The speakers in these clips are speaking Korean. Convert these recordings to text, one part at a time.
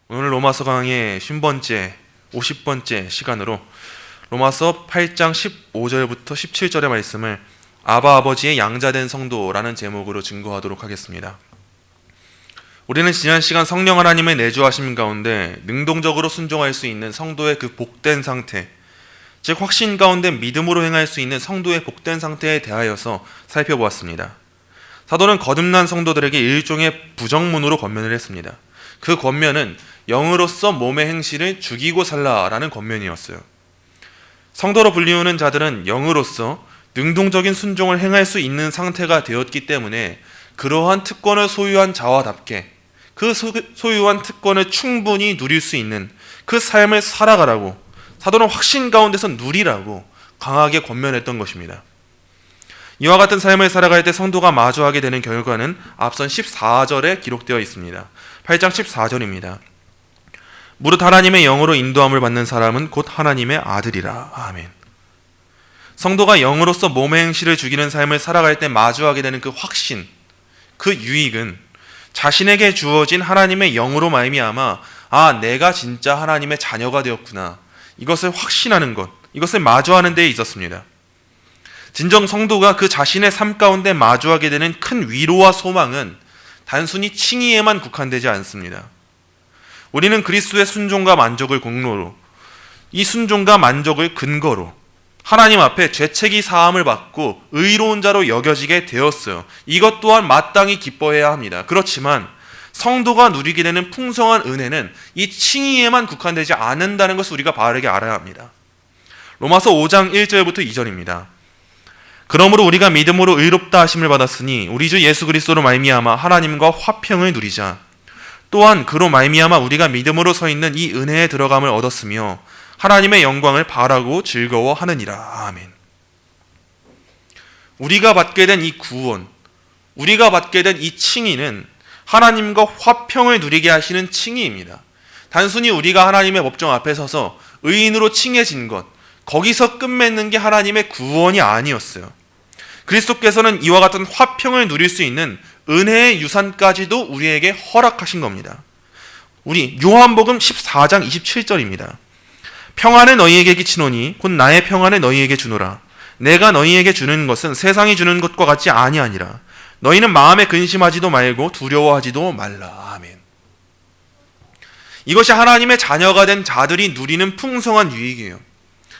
오늘 로마서 강의 50번째 시간으로 로마서 8장 15절부터 17절의 말씀을 아바 아버지의 양자된 성도라는 제목으로 증거하도록 하겠습니다. 우리는 지난 시간 성령 하나님의 내주하심 가운데 능동적으로 순종할 수 있는 성도의 그 복된 상태, 즉 확신 가운데 믿음으로 행할 수 있는 성도의 복된 상태에 대하여서 살펴보았습니다. 사도는 거듭난 성도들에게 일종의 부정문으로 권면을 했습니다. 그 권면은 영으로서 몸의 행실을 죽이고 살라라는 권면이었어요. 성도로 불리우는 자들은 영으로서 능동적인 순종을 행할 수 있는 상태가 되었기 때문에 그러한 특권을 소유한 자와답게 그 소유한 특권을 충분히 누릴 수 있는 그 삶을 살아가라고 사도는 확신 가운데서 누리라고 강하게 권면했던 것입니다. 이와 같은 삶을 살아갈 때 성도가 마주하게 되는 결과는 앞선 14절에 기록되어 있습니다. 8장 14절입니다. 무릇 하나님의 영으로 인도함을 받는 사람은 곧 하나님의 아들이라. 아멘. 성도가 영으로서 몸의 행실을 죽이는 삶을 살아갈 때 마주하게 되는 그 확신, 그 유익은 자신에게 주어진 하나님의 영으로 말미암아 내가 진짜 하나님의 자녀가 되었구나, 이것을 확신하는 것, 이것을 마주하는 데에 있었습니다. 진정 성도가 그 자신의 삶 가운데 마주하게 되는 큰 위로와 소망은 단순히 칭의에만 국한되지 않습니다. 우리는 그리스도의 순종과 만족을 공로로, 이 순종과 만족을 근거로 하나님 앞에 죄책이 사함을 받고 의로운 자로 여겨지게 되었어요. 이것 또한 마땅히 기뻐해야 합니다. 그렇지만 성도가 누리게 되는 풍성한 은혜는 이 칭의에만 국한되지 않는다는 것을 우리가 바르게 알아야 합니다. 로마서 5장 1절부터 2절입니다. 그러므로 우리가 믿음으로 의롭다 하심을 받았으니 우리 주 예수 그리스도로 말미암아 하나님과 화평을 누리자. 또한 그로 말미암아 우리가 믿음으로 서 있는 이 은혜에 들어감을 얻었으며 하나님의 영광을 바라고 즐거워하느니라. 아멘. 우리가 받게 된 이 구원, 우리가 받게 된 이 칭의는 하나님과 화평을 누리게 하시는 칭의입니다. 단순히 우리가 하나님의 법정 앞에 서서 의인으로 칭해진 것, 거기서 끝맺는 게 하나님의 구원이 아니었어요. 그리스도께서는 이와 같은 화평을 누릴 수 있는 은혜의 유산까지도 우리에게 허락하신 겁니다. 우리 요한복음 14장 27절입니다. 평안을 너희에게 끼치노니 곧 나의 평안을 너희에게 주노라. 내가 너희에게 주는 것은 세상이 주는 것과 같지 아니하니라. 너희는 마음에 근심하지도 말고 두려워하지도 말라. 아멘. 이것이 하나님의 자녀가 된 자들이 누리는 풍성한 유익이에요.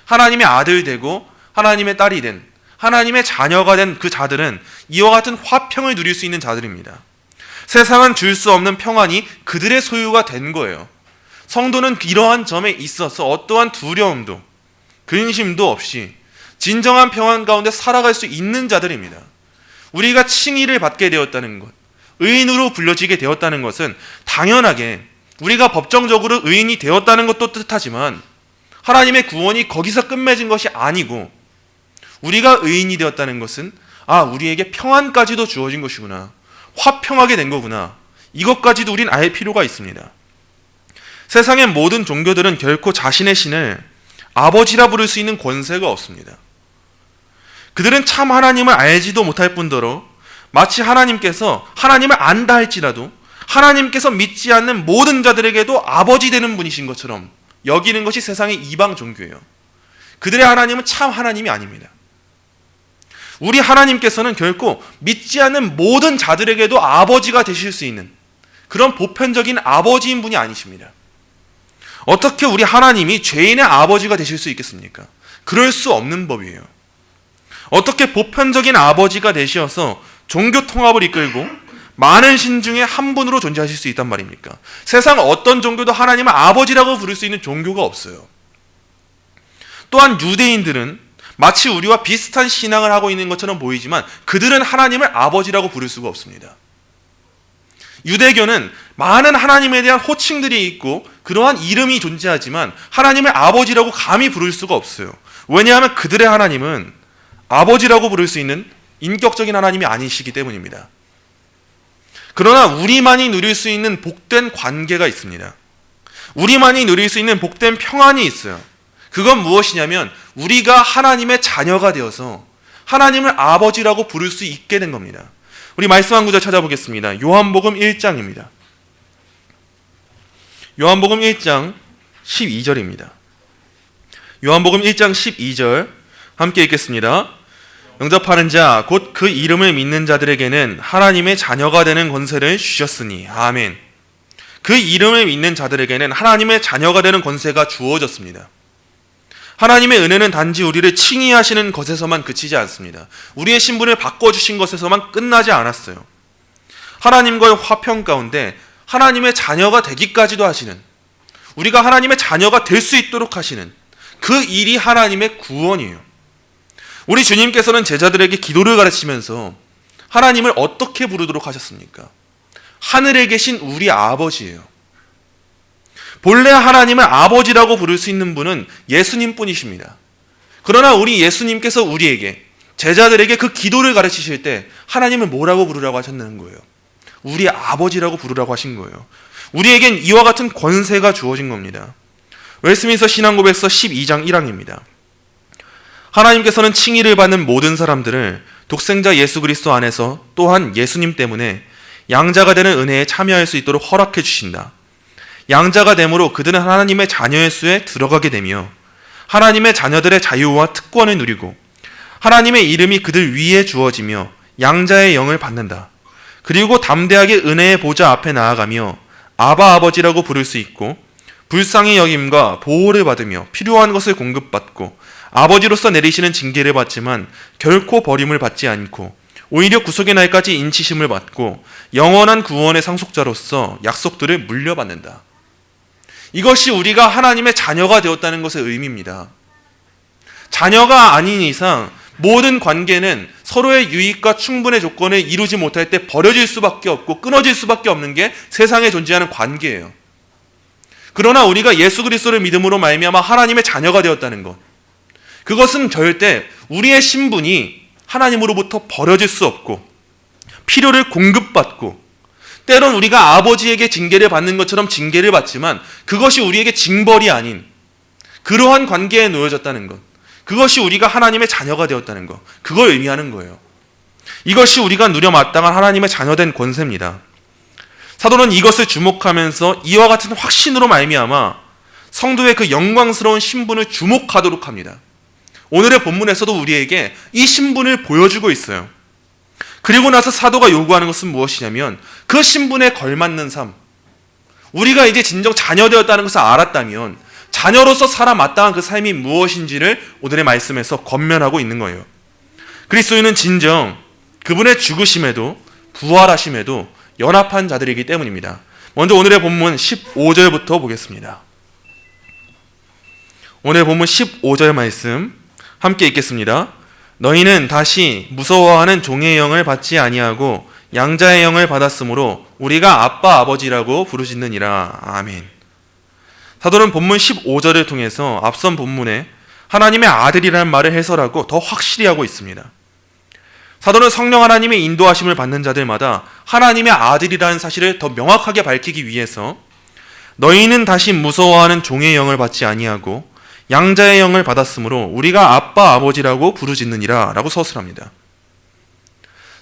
하나님의 아들 되고 하나님의 딸이 된, 하나님의 자녀가 된 그 자들은 이와 같은 화평을 누릴 수 있는 자들입니다. 세상은 줄 수 없는 평안이 그들의 소유가 된 거예요. 성도는 이러한 점에 있어서 어떠한 두려움도 근심도 없이 진정한 평안 가운데 살아갈 수 있는 자들입니다. 우리가 칭의를 받게 되었다는 것, 의인으로 불려지게 되었다는 것은 당연하게 우리가 법정적으로 의인이 되었다는 것도 뜻하지만 하나님의 구원이 거기서 끝맺은 것이 아니고 우리가 의인이 되었다는 것은 우리에게 평안까지도 주어진 것이구나, 화평하게 된 거구나, 이것까지도 우린 알 필요가 있습니다. 세상의 모든 종교들은 결코 자신의 신을 아버지라 부를 수 있는 권세가 없습니다. 그들은 참 하나님을 알지도 못할 뿐더러 마치 하나님께서 하나님을 안다 할지라도 하나님께서 믿지 않는 모든 자들에게도 아버지 되는 분이신 것처럼 여기는 것이 세상의 이방 종교예요. 그들의 하나님은 참 하나님이 아닙니다. 우리 하나님께서는 결코 믿지 않는 모든 자들에게도 아버지가 되실 수 있는 그런 보편적인 아버지인 분이 아니십니다. 어떻게 우리 하나님이 죄인의 아버지가 되실 수 있겠습니까? 그럴 수 없는 법이에요. 어떻게 보편적인 아버지가 되셔서 종교 통합을 이끌고 많은 신 중에 한 분으로 존재하실 수 있단 말입니까? 세상 어떤 종교도 하나님을 아버지라고 부를 수 있는 종교가 없어요. 또한 유대인들은 마치 우리와 비슷한 신앙을 하고 있는 것처럼 보이지만 그들은 하나님을 아버지라고 부를 수가 없습니다. 유대교는 많은 하나님에 대한 호칭들이 있고 그러한 이름이 존재하지만 하나님을 아버지라고 감히 부를 수가 없어요. 왜냐하면 그들의 하나님은 아버지라고 부를 수 있는 인격적인 하나님이 아니시기 때문입니다. 그러나 우리만이 누릴 수 있는 복된 관계가 있습니다. 우리만이 누릴 수 있는 복된 평안이 있어요. 그건 무엇이냐면 우리가 하나님의 자녀가 되어서 하나님을 아버지라고 부를 수 있게 된 겁니다. 우리 말씀 한 구절 찾아보겠습니다. 요한복음 1장입니다. 요한복음 1장 12절입니다. 요한복음 1장 12절 함께 읽겠습니다. 영접하는 자 곧 그 이름을 믿는 자들에게는 하나님의 자녀가 되는 권세를 주셨으니 아멘. 그 이름을 믿는 자들에게는 하나님의 자녀가 되는 권세가 주어졌습니다. 하나님의 은혜는 단지 우리를 칭의하시는 것에서만 그치지 않습니다. 우리의 신분을 바꿔주신 것에서만 끝나지 않았어요. 하나님과의 화평 가운데 하나님의 자녀가 되기까지도 하시는, 우리가 하나님의 자녀가 될 수 있도록 하시는 그 일이 하나님의 구원이에요. 우리 주님께서는 제자들에게 기도를 가르치면서 하나님을 어떻게 부르도록 하셨습니까? 하늘에 계신 우리 아버지예요. 본래 하나님을 아버지라고 부를 수 있는 분은 예수님 뿐이십니다. 그러나 우리 예수님께서 우리에게, 제자들에게 그 기도를 가르치실 때 하나님을 뭐라고 부르라고 하셨는 거예요? 우리 아버지라고 부르라고 하신 거예요. 우리에겐 이와 같은 권세가 주어진 겁니다. 웨스민스터 신앙고백서 12장 1항입니다. 하나님께서는 칭의를 받는 모든 사람들을 독생자 예수 그리스도 안에서 또한 예수님 때문에 양자가 되는 은혜에 참여할 수 있도록 허락해 주신다. 양자가 됨으로 그들은 하나님의 자녀의 수에 들어가게 되며 하나님의 자녀들의 자유와 특권을 누리고 하나님의 이름이 그들 위에 주어지며 양자의 영을 받는다. 그리고 담대하게 은혜의 보좌 앞에 나아가며 아바 아버지라고 부를 수 있고 불쌍히 여김과 보호를 받으며 필요한 것을 공급받고 아버지로서 내리시는 징계를 받지만 결코 버림을 받지 않고 오히려 구속의 날까지 인치심을 받고 영원한 구원의 상속자로서 약속들을 물려받는다. 이것이 우리가 하나님의 자녀가 되었다는 것의 의미입니다. 자녀가 아닌 이상 모든 관계는 서로의 유익과 충분의 조건을 이루지 못할 때 버려질 수밖에 없고 끊어질 수밖에 없는 게 세상에 존재하는 관계예요. 그러나 우리가 예수 그리스도를 믿음으로 말미암아 하나님의 자녀가 되었다는 것, 그것은 절대 우리의 신분이 하나님으로부터 버려질 수 없고 필요를 공급받고 때론 우리가 아버지에게 징계를 받는 것처럼 징계를 받지만 그것이 우리에게 징벌이 아닌 그러한 관계에 놓여졌다는 것, 그것이 우리가 하나님의 자녀가 되었다는 것, 그걸 의미하는 거예요. 이것이 우리가 누려 마땅한 하나님의 자녀된 권세입니다. 사도는 이것을 주목하면서 이와 같은 확신으로 말미암아 성도의 그 영광스러운 신분을 주목하도록 합니다. 오늘의 본문에서도 우리에게 이 신분을 보여주고 있어요. 그리고 나서 사도가 요구하는 것은 무엇이냐면 그 신분에 걸맞는 삶, 우리가 이제 진정 자녀되었다는 것을 알았다면 자녀로서 살아 마땅한 그 삶이 무엇인지를 오늘의 말씀에서 권면하고 있는 거예요. 그리스도인은 진정 그분의 죽으심에도 부활하심에도 연합한 자들이기 때문입니다. 먼저 오늘의 본문 15절부터 보겠습니다. 오늘 본문 15절 말씀 함께 읽겠습니다. 너희는 다시 무서워하는 종의 영을 받지 아니하고 양자의 영을 받았으므로 우리가 아빠 아버지라고 부르짖느니라. 아멘. 사도는 본문 15절을 통해서 앞선 본문에 하나님의 아들이라는 말을 해설하고 더 확실히 하고 있습니다. 사도는 성령 하나님의 인도하심을 받는 자들마다 하나님의 아들이라는 사실을 더 명확하게 밝히기 위해서 너희는 다시 무서워하는 종의 영을 받지 아니하고 양자의 영을 받았으므로 우리가 아빠 아버지라고 부르짖느니라 라고 서술합니다.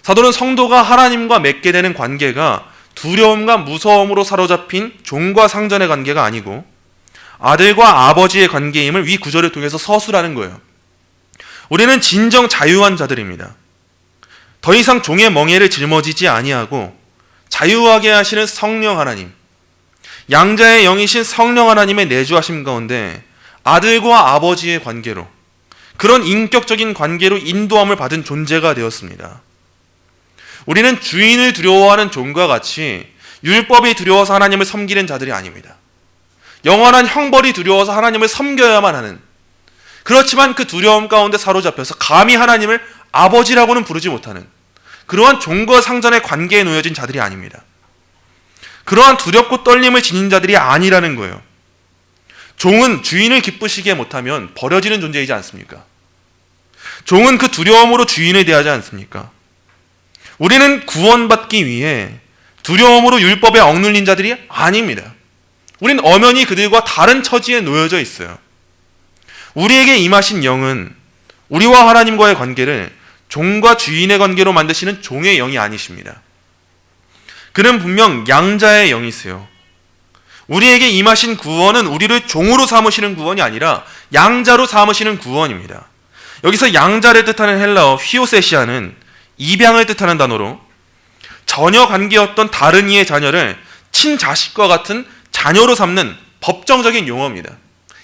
사도는 성도가 하나님과 맺게 되는 관계가 두려움과 무서움으로 사로잡힌 종과 상전의 관계가 아니고 아들과 아버지의 관계임을 위 구절을 통해서 서술하는 거예요. 우리는 진정 자유한 자들입니다. 더 이상 종의 멍에를 짊어지지 아니하고 자유하게 하시는 성령 하나님, 양자의 영이신 성령 하나님의 내주하심 가운데 아들과 아버지의 관계로, 그런 인격적인 관계로 인도함을 받은 존재가 되었습니다. 우리는 주인을 두려워하는 종과 같이 율법이 두려워서 하나님을 섬기는 자들이 아닙니다. 영원한 형벌이 두려워서 하나님을 섬겨야만 하는, 그렇지만 그 두려움 가운데 사로잡혀서 감히 하나님을 아버지라고는 부르지 못하는 그러한 종과 상전의 관계에 놓여진 자들이 아닙니다. 그러한 두렵고 떨림을 지닌 자들이 아니라는 거예요. 종은 주인을 기쁘시게 못하면 버려지는 존재이지 않습니까? 종은 그 두려움으로 주인을 대하지 않습니까? 우리는 구원받기 위해 두려움으로 율법에 억눌린 자들이 아닙니다. 우리는 엄연히 그들과 다른 처지에 놓여져 있어요. 우리에게 임하신 영은 우리와 하나님과의 관계를 종과 주인의 관계로 만드시는 종의 영이 아니십니다. 그는 분명 양자의 영이세요. 우리에게 임하신 구원은 우리를 종으로 삼으시는 구원이 아니라 양자로 삼으시는 구원입니다. 여기서 양자를 뜻하는 헬라어 휘오세시아는 입양을 뜻하는 단어로 전혀 관계없던 다른 이의 자녀를 친자식과 같은 자녀로 삼는 법정적인 용어입니다.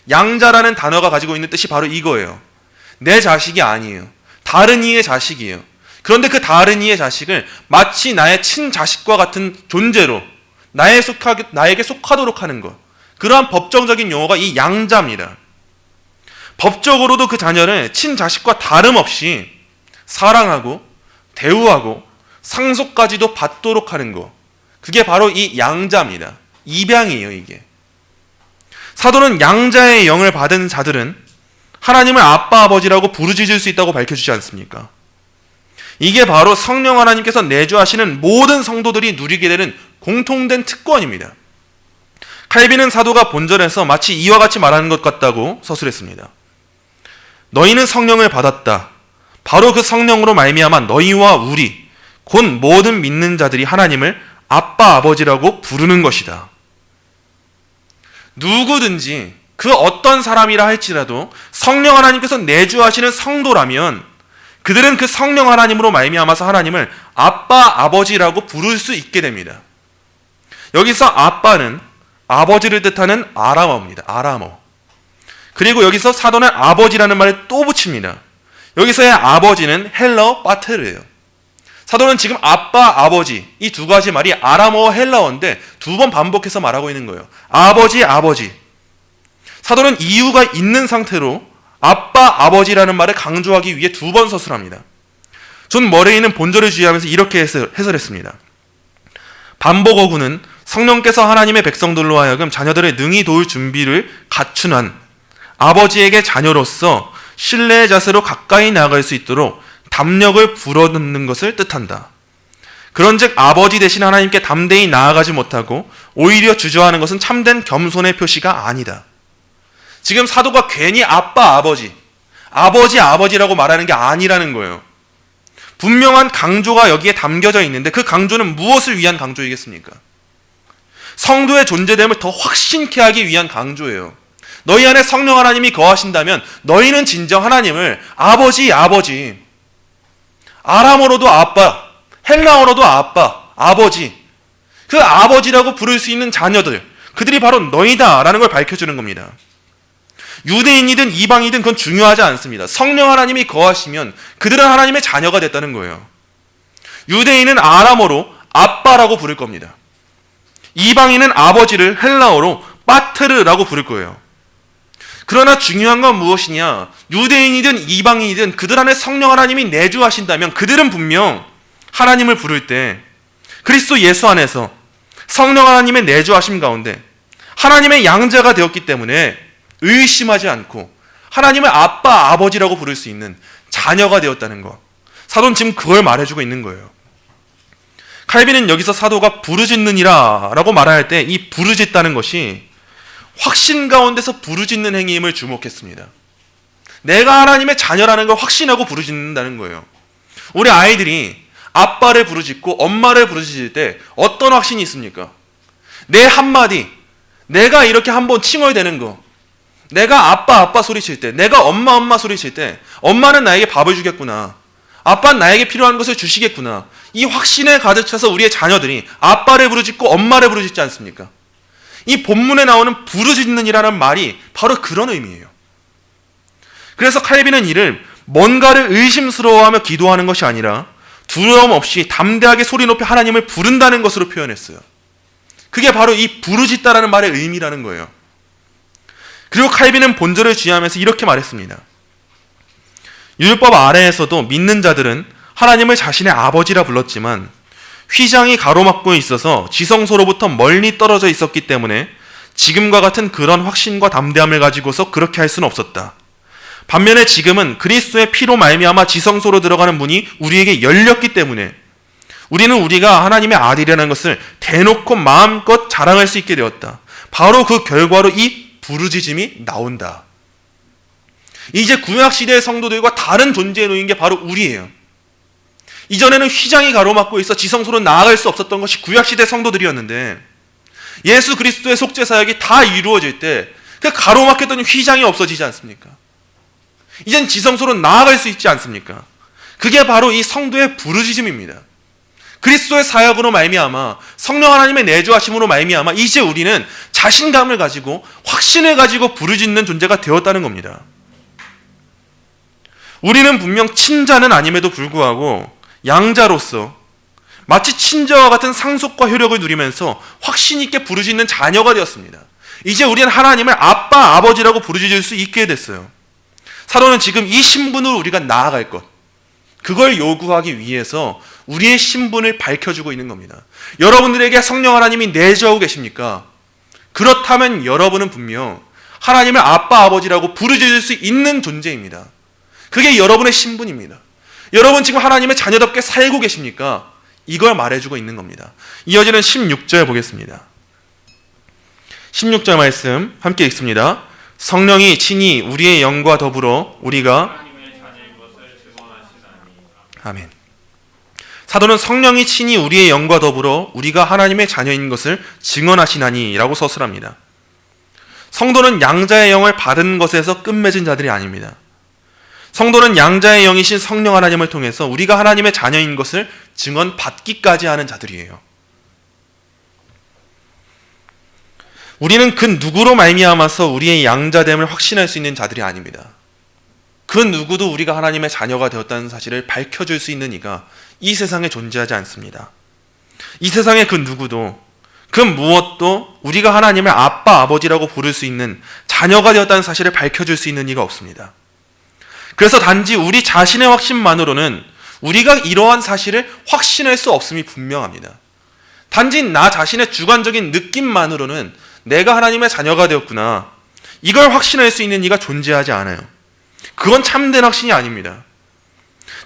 양자라는 단어가 가지고 있는 뜻이 바로 이거예요. 내 자식이 아니에요. 다른 이의 자식이에요. 그런데 그 다른 이의 자식을 마치 나의 친자식과 같은 존재로 나에게 속하도록 하는 것. 그러한 법정적인 용어가 이 양자입니다. 법적으로도 그 자녀를 친자식과 다름없이 사랑하고 대우하고 상속까지도 받도록 하는 것. 그게 바로 이 양자입니다. 입양이에요, 이게. 사도는 양자의 영을 받은 자들은 하나님을 아빠, 아버지라고 부르짖을 수 있다고 밝혀주지 않습니까? 이게 바로 성령 하나님께서 내주하시는 모든 성도들이 누리게 되는 공통된 특권입니다. 칼빈은 사도가 본절에서 마치 이와 같이 말하는 것 같다고 서술했습니다. 너희는 성령을 받았다. 바로 그 성령으로 말미암아 너희와 우리 곧 모든 믿는 자들이 하나님을 아빠, 아버지라고 부르는 것이다. 누구든지 그 어떤 사람이라 할지라도 성령 하나님께서 내주하시는 성도라면 그들은 그 성령 하나님으로 말미암아서 하나님을 아빠, 아버지라고 부를 수 있게 됩니다. 여기서 아빠는 아버지를 뜻하는 아람어입니다. 아람어. 그리고 여기서 사도는 아버지라는 말을 또 붙입니다. 여기서의 아버지는 헬라어 파테르예요. 사도는 지금 아빠, 아버지 이 두 가지 말이 아람어와 헬라어인데 두 번 반복해서 말하고 있는 거예요. 아버지, 아버지. 사도는 이유가 있는 상태로 아빠, 아버지라는 말을 강조하기 위해 두 번 서술합니다. 존 머레이는 본절을 주의하면서 이렇게 해설했습니다. 반복 어구는 성령께서 하나님의 백성들로 하여금 자녀들의 능히 도울 준비를 갖춘 한 아버지에게 자녀로서 신뢰의 자세로 가까이 나아갈 수 있도록 담력을 불어넣는 것을 뜻한다. 그런즉 아버지 대신 하나님께 담대히 나아가지 못하고 오히려 주저하는 것은 참된 겸손의 표시가 아니다. 지금 사도가 괜히 아빠, 아버지, 아버지라고 말하는 게 아니라는 거예요. 분명한 강조가 여기에 담겨져 있는데 그 강조는 무엇을 위한 강조이겠습니까? 성도의 존재됨을 더 확신케 하기 위한 강조예요. 너희 안에 성령 하나님이 거하신다면 너희는 진정 하나님을 아버지, 아람어로도 아빠, 헬라어로도 아빠, 아버지, 그 아버지라고 부를 수 있는 자녀들, 그들이 바로 너희다라는 걸 밝혀주는 겁니다. 유대인이든 이방이든 그건 중요하지 않습니다. 성령 하나님이 거하시면 그들은 하나님의 자녀가 됐다는 거예요. 유대인은 아람어로 아빠라고 부를 겁니다. 이방인은 아버지를 헬라어로 파테르라고 부를 거예요. 그러나 중요한 건 무엇이냐? 유대인이든 이방인이든 그들 안에 성령 하나님이 내주하신다면 그들은 분명 하나님을 부를 때 그리스도 예수 안에서 성령 하나님의 내주하심 가운데 하나님의 양자가 되었기 때문에 의심하지 않고 하나님을 아빠, 아버지라고 부를 수 있는 자녀가 되었다는 것. 사도는 지금 그걸 말해주고 있는 거예요. 칼빈은 여기서 사도가 부르짖느니라 라고 말할 때 이 부르짖다는 것이 확신 가운데서 부르짖는 행위임을 주목했습니다. 내가 하나님의 자녀라는 걸 확신하고 부르짖는다는 거예요. 우리 아이들이 아빠를 부르짖고 엄마를 부르짖을 때 어떤 확신이 있습니까? 내 한마디, 내가 이렇게 한번 칭얼대는 거, 내가 아빠 소리칠 때, 내가 엄마 소리칠 때 엄마는 나에게 밥을 주겠구나, 아빠는 나에게 필요한 것을 주시겠구나, 이 확신에 가득 차서 우리의 자녀들이 아빠를 부르짖고 엄마를 부르짖지 않습니까? 이 본문에 나오는 부르짖는이라는 말이 바로 그런 의미예요. 그래서 칼빈은 이를 뭔가를 의심스러워하며 기도하는 것이 아니라 두려움 없이 담대하게 소리 높여 하나님을 부른다는 것으로 표현했어요. 그게 바로 이 부르짖다라는 말의 의미라는 거예요. 그리고 칼빈은 본절을 주의하면서 이렇게 말했습니다. 율법 아래에서도 믿는 자들은 하나님을 자신의 아버지라 불렀지만 휘장이 가로막고 있어서 지성소로부터 멀리 떨어져 있었기 때문에 지금과 같은 그런 확신과 담대함을 가지고서 그렇게 할 수는 없었다. 반면에 지금은 그리스도의 피로 말미암아 지성소로 들어가는 문이 우리에게 열렸기 때문에 우리는 우리가 하나님의 아들이라는 것을 대놓고 마음껏 자랑할 수 있게 되었다. 바로 그 결과로 이 부르짖음이 나온다. 이제 구약시대의 성도들과 다른 존재에 놓인 게 바로 우리예요. 이전에는 휘장이 가로막고 있어 지성소로 나아갈 수 없었던 것이 구약시대 성도들이었는데 예수 그리스도의 속죄 사역이 다 이루어질 때 그 가로막혔던 휘장이 없어지지 않습니까? 이젠 지성소로 나아갈 수 있지 않습니까? 그게 바로 이 성도의 부르짖음입니다. 그리스도의 사역으로 말미암아 성령 하나님의 내주하심으로 말미암아 이제 우리는 자신감을 가지고 확신을 가지고 부르짖는 존재가 되었다는 겁니다. 우리는 분명 친자는 아님에도 불구하고 양자로서 마치 친자와 같은 상속과 효력을 누리면서 확신 있게 부르짖는 자녀가 되었습니다. 이제 우리는 하나님을 아빠, 아버지라고 부르짖을 수 있게 됐어요. 사도는 지금 이 신분으로 우리가 나아갈 것, 그걸 요구하기 위해서 우리의 신분을 밝혀주고 있는 겁니다. 여러분들에게 성령 하나님이 내주하고 계십니까? 그렇다면 여러분은 분명 하나님을 아빠, 아버지라고 부르짖을 수 있는 존재입니다. 그게 여러분의 신분입니다. 여러분 지금 하나님의 자녀답게 살고 계십니까? 이걸 말해주고 있는 겁니다. 이어지는 16절 보겠습니다. 16절 말씀 함께 읽습니다. 성령이 친히 우리의 영과 더불어 우리가 아멘. 사도는 성령이 친히 우리의 영과 더불어 우리가 하나님의 자녀인 것을 증언하시나니 라고 서술합니다. 성도는 양자의 영을 받은 것에서 끝맺은 자들이 아닙니다. 성도는 양자의 영이신 성령 하나님을 통해서 우리가 하나님의 자녀인 것을 증언받기까지 하는 자들이에요. 우리는 그 누구로 말미암아서 우리의 양자됨을 확신할 수 있는 자들이 아닙니다. 그 누구도 우리가 하나님의 자녀가 되었다는 사실을 밝혀줄 수 있는 이가 이 세상에 존재하지 않습니다. 이 세상의 그 누구도 그 무엇도 우리가 하나님을 아빠, 아버지라고 부를 수 있는 자녀가 되었다는 사실을 밝혀줄 수 있는 이가 없습니다. 그래서 단지 우리 자신의 확신만으로는 우리가 이러한 사실을 확신할 수 없음이 분명합니다. 단지 나 자신의 주관적인 느낌만으로는 내가 하나님의 자녀가 되었구나, 이걸 확신할 수 있는 이가 존재하지 않아요. 그건 참된 확신이 아닙니다.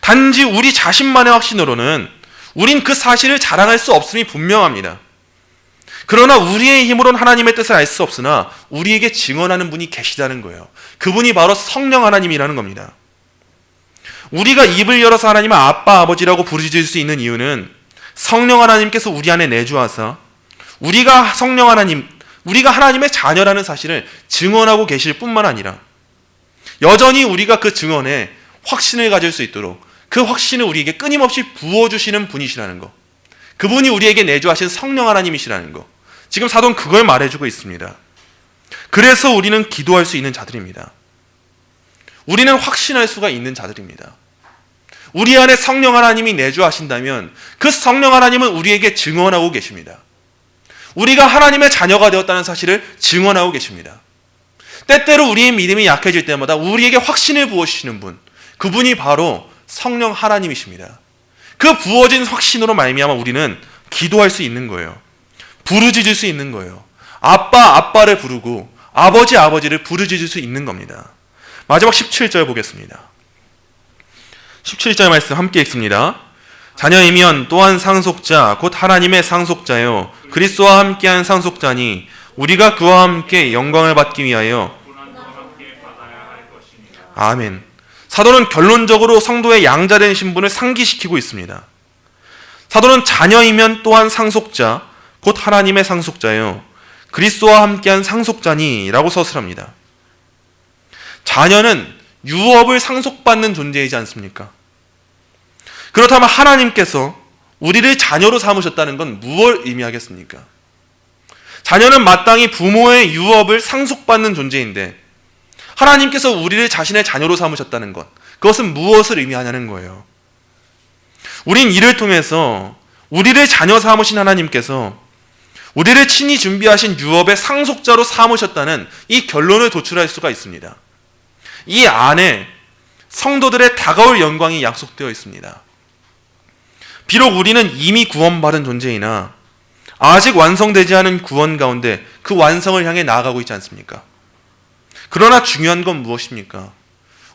단지 우리 자신만의 확신으로는 우린 그 사실을 자랑할 수 없음이 분명합니다. 그러나 우리의 힘으로는 하나님의 뜻을 알 수 없으나 우리에게 증언하는 분이 계시다는 거예요. 그분이 바로 성령 하나님이라는 겁니다. 우리가 입을 열어서 하나님을 아빠, 아버지라고 부르짖을 수 있는 이유는 성령 하나님께서 우리 안에 내주하사 우리가 우리가 하나님의 자녀라는 사실을 증언하고 계실 뿐만 아니라 여전히 우리가 그 증언에 확신을 가질 수 있도록 그 확신을 우리에게 끊임없이 부어주시는 분이시라는 것, 그분이 우리에게 내주하신 성령 하나님이시라는 것, 지금 사도는 그걸 말해주고 있습니다. 그래서 우리는 기도할 수 있는 자들입니다. 우리는 확신할 수가 있는 자들입니다. 우리 안에 성령 하나님이 내주하신다면 그 성령 하나님은 우리에게 증언하고 계십니다. 우리가 하나님의 자녀가 되었다는 사실을 증언하고 계십니다. 때때로 우리의 믿음이 약해질 때마다 우리에게 확신을 부어주시는 분, 그분이 바로 성령 하나님이십니다. 그 부어진 확신으로 말미암아 우리는 기도할 수 있는 거예요. 부르짖을 수 있는 거예요. 아빠, 아빠를 부르고 아버지, 아버지를 부르짖을 수 있는 겁니다. 마지막 17절 보겠습니다. 17절 말씀 함께 읽습니다. 자녀이면 또한 상속자 곧 하나님의 상속자요 그리스도와 함께한 상속자니 우리가 그와 함께 영광을 받기 위하여 아멘. 사도는 결론적으로 성도의 양자된 신분을 상기시키고 있습니다. 사도는 자녀이면 또한 상속자 곧 하나님의 상속자요 그리스도와 함께한 상속자니 라고 서술합니다. 자녀는 유업을 상속받는 존재이지 않습니까? 그렇다면 하나님께서 우리를 자녀로 삼으셨다는 건 무엇을 의미하겠습니까? 자녀는 마땅히 부모의 유업을 상속받는 존재인데 하나님께서 우리를 자신의 자녀로 삼으셨다는 것, 그것은 무엇을 의미하냐는 거예요. 우린 이를 통해서 우리를 자녀 삼으신 하나님께서 우리를 친히 준비하신 유업의 상속자로 삼으셨다는 이 결론을 도출할 수가 있습니다. 이 안에 성도들의 다가올 영광이 약속되어 있습니다. 비록 우리는 이미 구원받은 존재이나 아직 완성되지 않은 구원 가운데 그 완성을 향해 나아가고 있지 않습니까? 그러나 중요한 건 무엇입니까?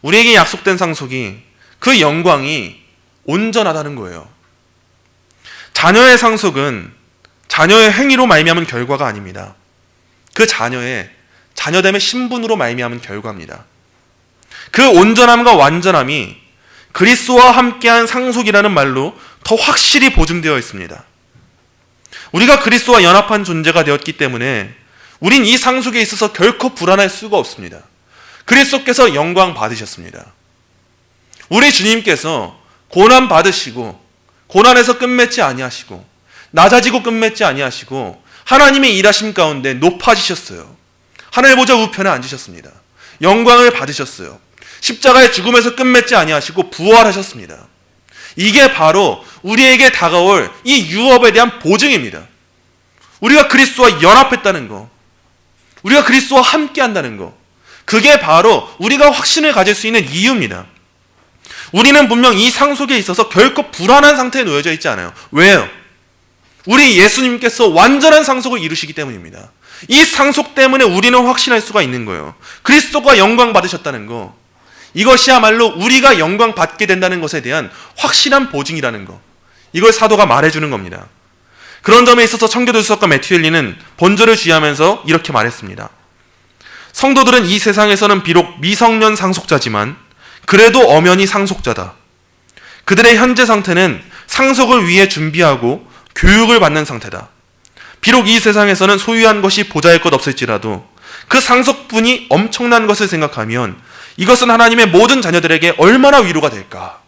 우리에게 약속된 상속이, 그 영광이 온전하다는 거예요. 자녀의 상속은 자녀의 행위로 말미암은 결과가 아닙니다. 그 자녀의 자녀됨의 신분으로 말미암은 결과입니다. 그 온전함과 완전함이 그리스도와 함께한 상속이라는 말로 더 확실히 보증되어 있습니다. 우리가 그리스도와 연합한 존재가 되었기 때문에 우린 이 상속에 있어서 결코 불안할 수가 없습니다. 그리스도께서 영광 받으셨습니다. 우리 주님께서 고난 받으시고 고난에서 끝맺지 아니하시고 낮아지고 끝맺지 아니하시고 하나님의 일하심 가운데 높아지셨어요. 하늘 보좌 우편에 앉으셨습니다. 영광을 받으셨어요. 십자가의 죽음에서 끝맺지 아니하시고 부활하셨습니다. 이게 바로 우리에게 다가올 이 유업에 대한 보증입니다. 우리가 그리스도와 연합했다는 거, 우리가 그리스도와 함께 한다는 거, 그게 바로 우리가 확신을 가질 수 있는 이유입니다. 우리는 분명 이 상속에 있어서 결코 불안한 상태에 놓여져 있지 않아요. 왜요? 우리 예수님께서 완전한 상속을 이루시기 때문입니다. 이 상속 때문에 우리는 확신할 수가 있는 거예요. 그리스도가 영광 받으셨다는 거, 이것이야말로 우리가 영광 받게 된다는 것에 대한 확실한 보증이라는 거, 이걸 사도가 말해주는 겁니다. 그런 점에 있어서 청교도수석가 매튜 헨리는 본절을 주의하면서 이렇게 말했습니다. 성도들은 이 세상에서는 비록 미성년 상속자지만 그래도 엄연히 상속자다. 그들의 현재 상태는 상속을 위해 준비하고 교육을 받는 상태다. 비록 이 세상에서는 소유한 것이 보잘것 없을지라도 그 상속분이 엄청난 것을 생각하면 이것은 하나님의 모든 자녀들에게 얼마나 위로가 될까?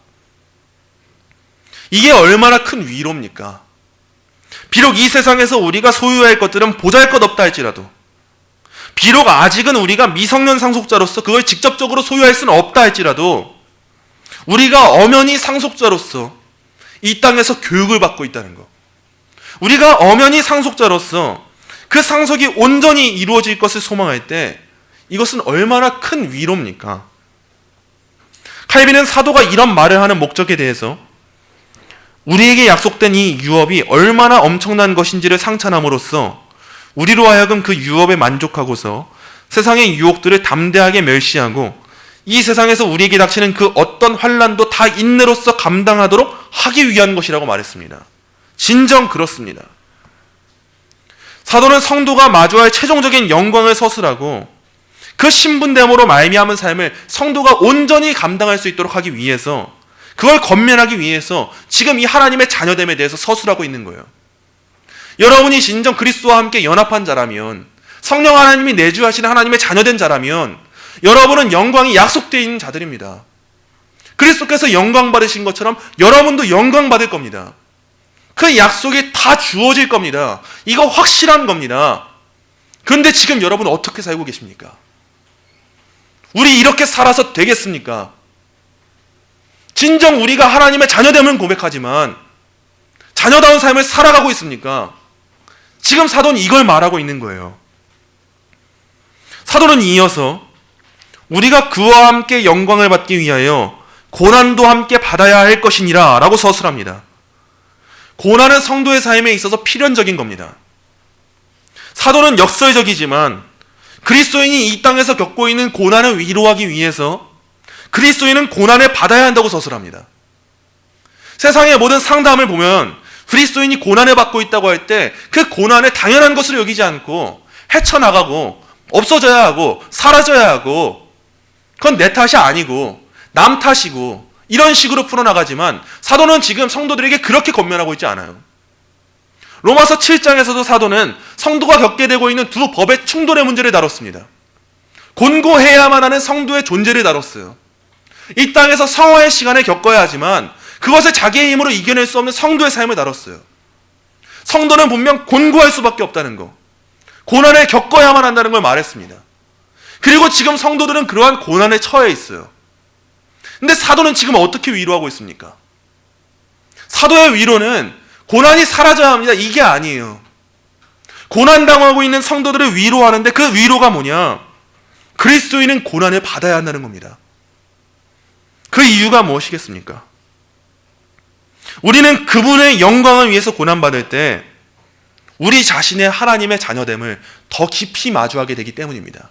이게 얼마나 큰 위로입니까? 비록 이 세상에서 우리가 소유할 것들은 보잘것없다 할지라도, 비록 아직은 우리가 미성년 상속자로서 그걸 직접적으로 소유할 수는 없다 할지라도 우리가 엄연히 상속자로서 이 땅에서 교육을 받고 있다는 것, 우리가 엄연히 상속자로서 그 상속이 온전히 이루어질 것을 소망할 때 이것은 얼마나 큰 위로입니까? 칼빈은 사도가 이런 말을 하는 목적에 대해서 우리에게 약속된 이 유업이 얼마나 엄청난 것인지를 상찬함으로써 우리로 하여금 그 유업에 만족하고서 세상의 유혹들을 담대하게 멸시하고 이 세상에서 우리에게 닥치는 그 어떤 환난도 다 인내로서 감당하도록 하기 위한 것이라고 말했습니다. 진정 그렇습니다. 사도는 성도가 마주할 최종적인 영광을 서술하고 그 신분됨으로 말미암은 삶을 성도가 온전히 감당할 수 있도록 하기 위해서, 그걸 건면하기 위해서 지금 이 하나님의 자녀됨에 대해서 서술하고 있는 거예요. 여러분이 진정 그리스도와 함께 연합한 자라면, 성령 하나님이 내주하시는 하나님의 자녀된 자라면 여러분은 영광이 약속되어 있는 자들입니다. 그리스도께서 영광 받으신 것처럼 여러분도 영광 받을 겁니다. 그 약속이 다 주어질 겁니다. 이거 확실한 겁니다. 그런데 지금 여러분은 어떻게 살고 계십니까? 우리 이렇게 살아서 되겠습니까? 진정 우리가 하나님의 자녀됨을 고백하지만 자녀다운 삶을 살아가고 있습니까? 지금 사도는 이걸 말하고 있는 거예요. 사도는 이어서 우리가 그와 함께 영광을 받기 위하여 고난도 함께 받아야 할 것이니라 라고 서술합니다. 고난은 성도의 삶에 있어서 필연적인 겁니다. 사도는 역설적이지만 그리스도인이 이 땅에서 겪고 있는 고난을 위로하기 위해서 그리스도인은 고난을 받아야 한다고 서술합니다. 세상의 모든 상담을 보면 그리스도인이 고난을 받고 있다고 할 때 그 고난을 당연한 것으로 여기지 않고 헤쳐나가고 없어져야 하고 사라져야 하고 그건 내 탓이 아니고 남 탓이고 이런 식으로 풀어나가지만 사도는 지금 성도들에게 그렇게 권면하고 있지 않아요. 로마서 7장에서도 사도는 성도가 겪게 되고 있는 두 법의 충돌의 문제를 다뤘습니다. 곤고해야만 하는 성도의 존재를 다뤘어요. 이 땅에서 성화의 시간을 겪어야 하지만 그것을 자기의 힘으로 이겨낼 수 없는 성도의 삶을 다뤘어요. 성도는 분명 곤고할 수밖에 없다는 거, 고난을 겪어야만 한다는 걸 말했습니다. 그리고 지금 성도들은 그러한 고난에 처해 있어요. 근데 사도는 지금 어떻게 위로하고 있습니까? 사도의 위로는 고난이 사라져야 합니다, 이게 아니에요. 고난당하고 있는 성도들을 위로하는데 그 위로가 뭐냐? 그리스도인은 고난을 받아야 한다는 겁니다. 그 이유가 무엇이겠습니까? 우리는 그분의 영광을 위해서 고난받을 때 우리 자신의 하나님의 자녀됨을 더 깊이 마주하게 되기 때문입니다.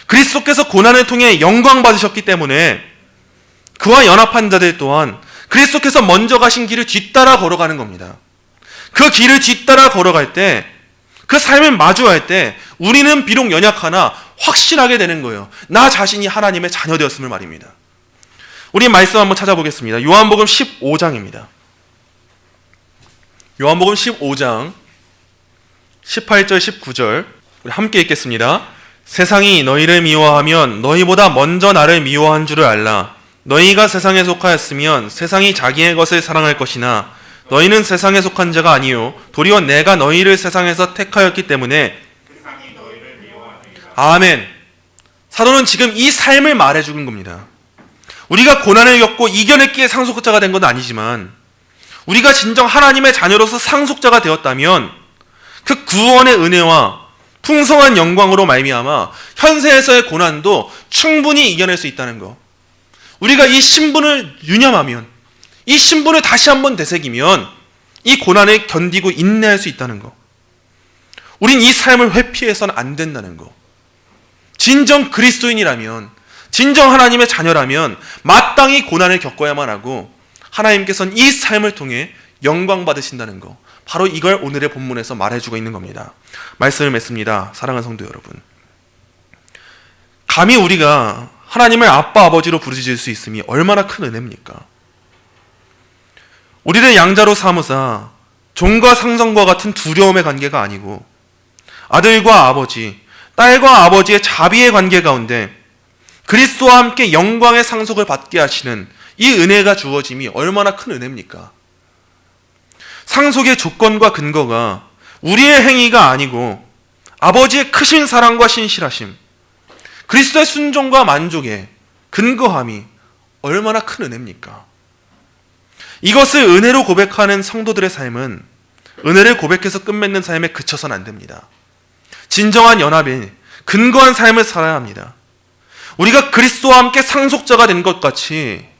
그리스도께서 고난을 통해 영광 받으셨기 때문에 그와 연합한 자들 또한 그리스도께서 먼저 가신 길을 뒤따라 걸어가는 겁니다. 그 길을 뒤따라 걸어갈 때, 그 삶을 마주할 때 우리는 비록 연약하나 확신하게 되는 거예요. 나 자신이 하나님의 자녀 되었음을 말입니다. 우리 말씀 한번 찾아보겠습니다. 요한복음 15장입니다. 요한복음 15장 18절 19절 우리 함께 읽겠습니다. 세상이 너희를 미워하면 너희보다 먼저 나를 미워한 줄을 알라. 너희가 세상에 속하였으면 세상이 자기의 것을 사랑할 것이나 너희는 세상에 속한 자가 아니요 도리어 내가 너희를 세상에서 택하였기 때문에 아멘. 사도는 지금 이 삶을 말해주는 겁니다. 우리가 고난을 겪고 이겨냈기에 상속자가 된 건 아니지만 우리가 진정 하나님의 자녀로서 상속자가 되었다면 그 구원의 은혜와 풍성한 영광으로 말미암아 현세에서의 고난도 충분히 이겨낼 수 있다는 것. 우리가 이 신분을 유념하면, 이 신분을 다시 한번 되새기면 이 고난을 견디고 인내할 수 있다는 것. 우린 이 삶을 회피해서는 안 된다는 것. 진정 그리스도인이라면, 진정 하나님의 자녀라면 마땅히 고난을 겪어야만 하고 하나님께서는 이 삶을 통해 영광 받으신다는 것. 바로 이걸 오늘의 본문에서 말해주고 있는 겁니다. 말씀을 맺습니다. 사랑하는 성도 여러분. 감히 우리가 하나님을 아빠 아버지로 부르짖을 수 있음이 얼마나 큰 은혜입니까? 우리를 양자로 삼으사 종과 상전과 같은 두려움의 관계가 아니고 아들과 아버지, 딸과 아버지의 자비의 관계 가운데 그리스도와 함께 영광의 상속을 받게 하시는 이 은혜가 주어짐이 얼마나 큰 은혜입니까? 상속의 조건과 근거가 우리의 행위가 아니고 아버지의 크신 사랑과 신실하심, 그리스도의 순종과 만족에 근거함이 얼마나 큰 은혜입니까? 이것을 은혜로 고백하는 성도들의 삶은 은혜를 고백해서 끝맺는 삶에 그쳐서는 안 됩니다. 진정한 연합에 근거한 삶을 살아야 합니다. 우리가 그리스도와 함께 상속자가 된 것 같이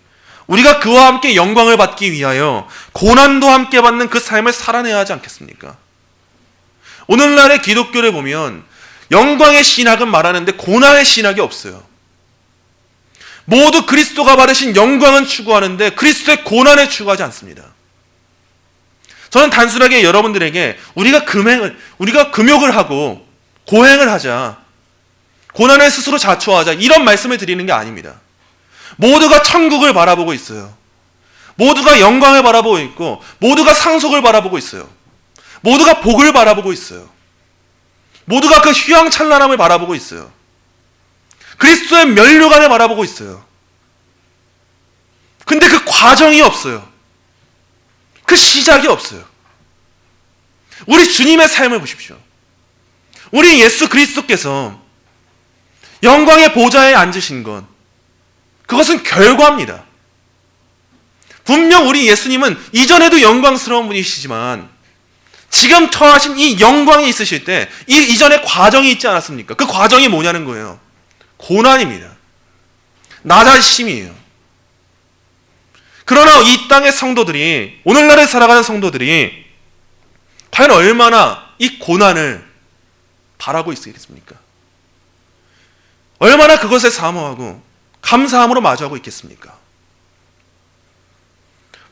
우리가 그와 함께 영광을 받기 위하여 고난도 함께 받는 그 삶을 살아내야 하지 않겠습니까? 오늘날의 기독교를 보면 영광의 신학은 말하는데 고난의 신학이 없어요. 모두 그리스도가 받으신 영광은 추구하는데 그리스도의 고난을 추구하지 않습니다. 저는 단순하게 여러분들에게 우리가 금욕을 하고 고행을 하자, 고난을 스스로 자초하자 이런 말씀을 드리는 게 아닙니다. 모두가 천국을 바라보고 있어요. 모두가 영광을 바라보고 있고 모두가 상속을 바라보고 있어요. 모두가 복을 바라보고 있어요. 모두가 그 휘황찬란함을 바라보고 있어요. 그리스도의 면류관을 바라보고 있어요. 근데 그 과정이 없어요. 그 시작이 없어요. 우리 주님의 삶을 보십시오. 우리 예수 그리스도께서 영광의 보좌에 앉으신 것, 그것은 결과입니다. 분명 우리 예수님은 이전에도 영광스러운 분이시지만 지금 처하신 이 영광이 있으실 때 이전에 과정이 있지 않았습니까? 그 과정이 뭐냐는 거예요. 고난입니다. 낮아심이에요. 그러나 이 땅의 성도들이, 오늘날에 살아가는 성도들이 과연 얼마나 이 고난을 바라고 있겠습니까? 얼마나 그것에 사모하고 감사함으로 마주하고 있겠습니까?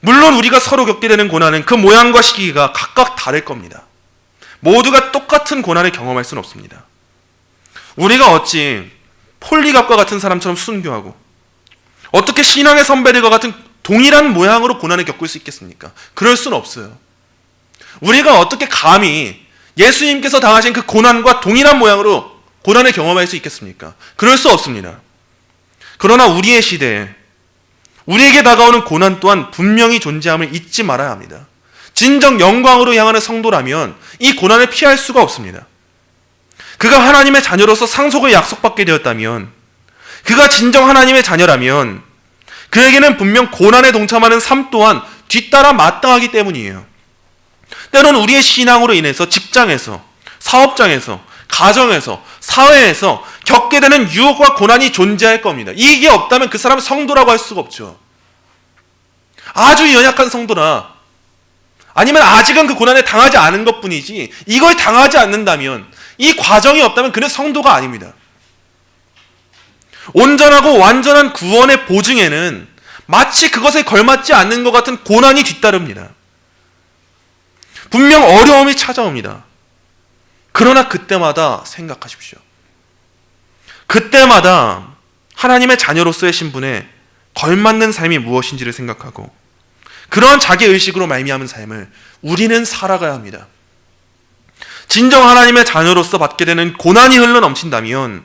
물론 우리가 서로 겪게 되는 고난은 그 모양과 시기가 각각 다를 겁니다. 모두가 똑같은 고난을 경험할 수는 없습니다. 우리가 어찌 폴리갑과 같은 사람처럼 순교하고 어떻게 신앙의 선배들과 같은 동일한 모양으로 고난을 겪을 수 있겠습니까? 그럴 수는 없어요. 우리가 어떻게 감히 예수님께서 당하신 그 고난과 동일한 모양으로 고난을 경험할 수 있겠습니까? 그럴 수 없습니다. 그러나 우리의 시대에 우리에게 다가오는 고난 또한 분명히 존재함을 잊지 말아야 합니다. 진정 영광으로 향하는 성도라면 이 고난을 피할 수가 없습니다. 그가 하나님의 자녀로서 상속을 약속받게 되었다면, 그가 진정 하나님의 자녀라면 그에게는 분명 고난에 동참하는 삶 또한 뒤따라 마땅하기 때문이에요. 때로는 우리의 신앙으로 인해서 직장에서, 사업장에서, 가정에서, 사회에서 겪게 되는 유혹과 고난이 존재할 겁니다. 이게 없다면 그 사람은 성도라고 할 수가 없죠. 아주 연약한 성도나 아니면 아직은 그 고난에 당하지 않은 것뿐이지 이걸 당하지 않는다면, 이 과정이 없다면 그는 성도가 아닙니다. 온전하고 완전한 구원의 보증에는 마치 그것에 걸맞지 않는 것 같은 고난이 뒤따릅니다. 분명 어려움이 찾아옵니다. 그러나 그때마다 생각하십시오. 그때마다 하나님의 자녀로서의 신분에 걸맞는 삶이 무엇인지를 생각하고 그러한 자기의식으로 말미암은 삶을 우리는 살아가야 합니다. 진정 하나님의 자녀로서 받게 되는 고난이 흘러넘친다면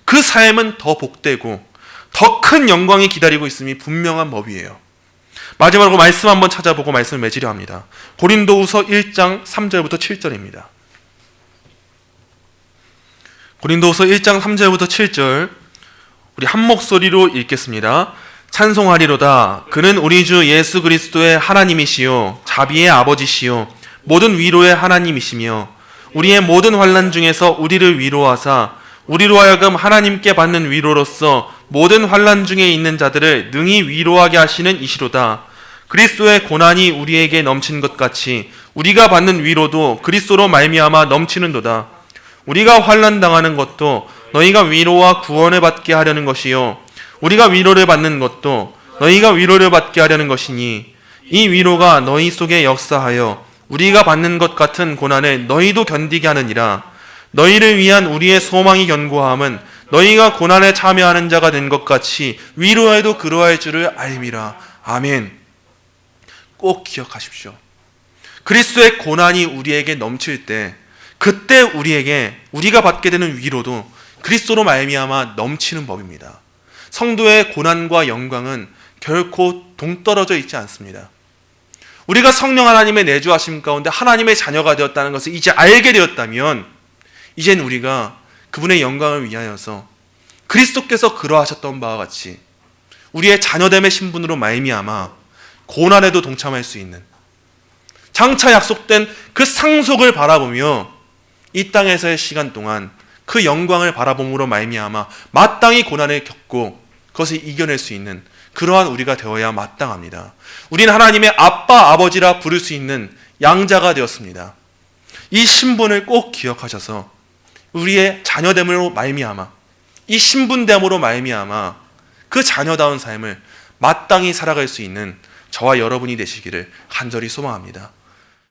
그 삶은 더 복되고 더 큰 영광이 기다리고 있음이 분명한 법이에요. 마지막으로 말씀 한번 찾아보고 말씀을 맺으려 합니다. 고린도후서 1장 3절부터 7절입니다. 고린도후서 1장 3절부터 7절 우리 한 목소리로 읽겠습니다. 찬송하리로다. 그는 우리 주 예수 그리스도의 하나님이시요 자비의 아버지시요 모든 위로의 하나님이시며 우리의 모든 환난 중에서 우리를 위로하사 우리로 하여금 하나님께 받는 위로로서 모든 환난 중에 있는 자들을 능히 위로하게 하시는 이시로다. 그리스도의 고난이 우리에게 넘친 것 같이 우리가 받는 위로도 그리스도로 말미암아 넘치는도다. 우리가 환난 당하는 것도 너희가 위로와 구원을 받게 하려는 것이요 우리가 위로를 받는 것도 너희가 위로를 받게 하려는 것이니 이 위로가 너희 속에 역사하여 우리가 받는 것 같은 고난을 너희도 견디게 하느니라. 너희를 위한 우리의 소망이 견고함은 너희가 고난에 참여하는 자가 된 것 같이 위로해도 그러할 줄을 알미라. 아멘. 꼭 기억하십시오. 그리스도의 고난이 우리에게 넘칠 때 그때 우리가 받게 되는 위로도 그리스도로 말미암아 넘치는 법입니다. 성도의 고난과 영광은 결코 동떨어져 있지 않습니다. 우리가 성령 하나님의 내주하심 가운데 하나님의 자녀가 되었다는 것을 이제 알게 되었다면 이젠 우리가 그분의 영광을 위하여서 그리스도께서 그러하셨던 바와 같이 우리의 자녀됨의 신분으로 말미암아 고난에도 동참할 수 있는 장차 약속된 그 상속을 바라보며 이 땅에서의 시간 동안 그 영광을 바라봄으로 말미암아 마땅히 고난을 겪고 그것을 이겨낼 수 있는 그러한 우리가 되어야 마땅합니다. 우리는 하나님의 아빠, 아버지라 부를 수 있는 양자가 되었습니다. 이 신분을 꼭 기억하셔서 우리의 자녀됨으로 말미암아 이 신분됨으로 말미암아 그 자녀다운 삶을 마땅히 살아갈 수 있는 저와 여러분이 되시기를 간절히 소망합니다.